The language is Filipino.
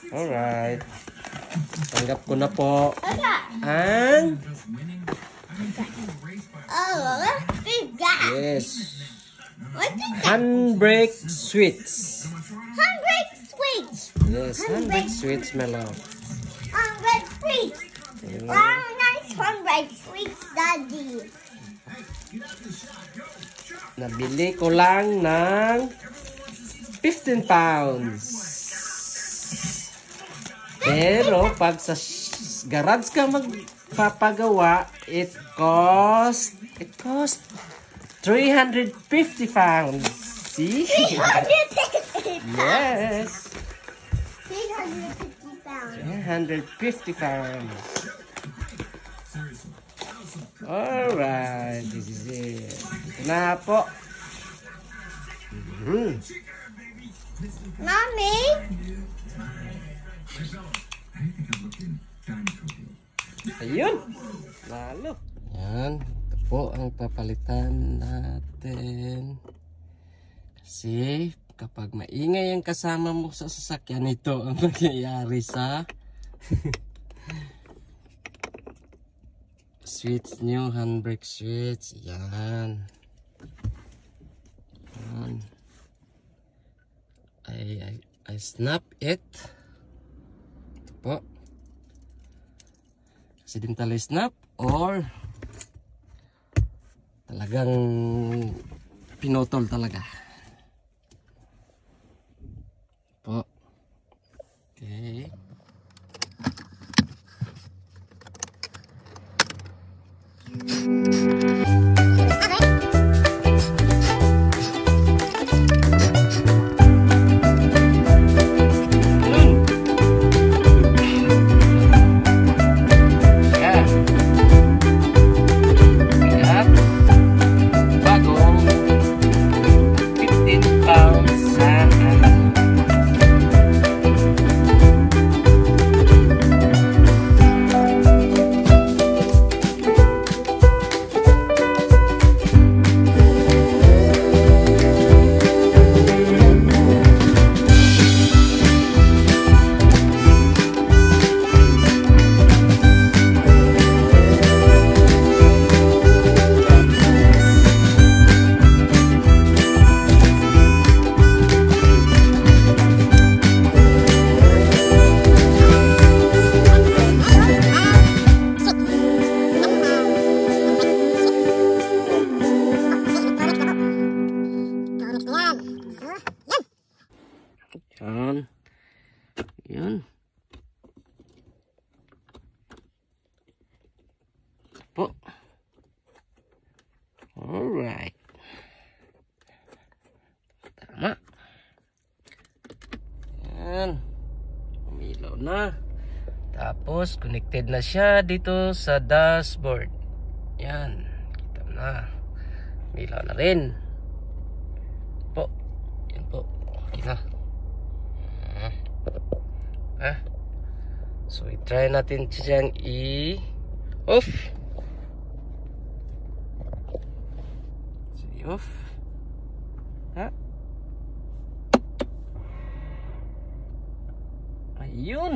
Alright. Tanggap ko na po. Ang yes. Handbrake sweets. Handbrake sweets. Yes, handbrake sweets, my love. Handbrake sweets. Wow, nice handbrake sweets, Daddy. Nabili ko lang ng 15 pounds. Pero pag sa garage ka magpapagawa, it cost 350 pounds. See? 350 pounds. Yes. 350 pounds. 350 pounds. Alright, this is it. Ito na po. Mommy? Ayun. Lalo. Yan. Ito po ang papalitan natin. Kasi kapag maingay ang kasama mo sa sasakyan, ito ang nangyayari sa switch nyo, handbrake switch. Yan. Yan. I snap it. Ito po. Accidentally snap or talagang pinotol talaga. Po. Okay. Yan. Yan. Po. Alright. Tama. Yan. Umilaw na. Tapos, connected na siya dito sa dashboard. Yan. Kita na. Umilaw na rin. Po. Yan po. Okay na. So i-try natin siyang i-off. So i-off. Ha? Ayun.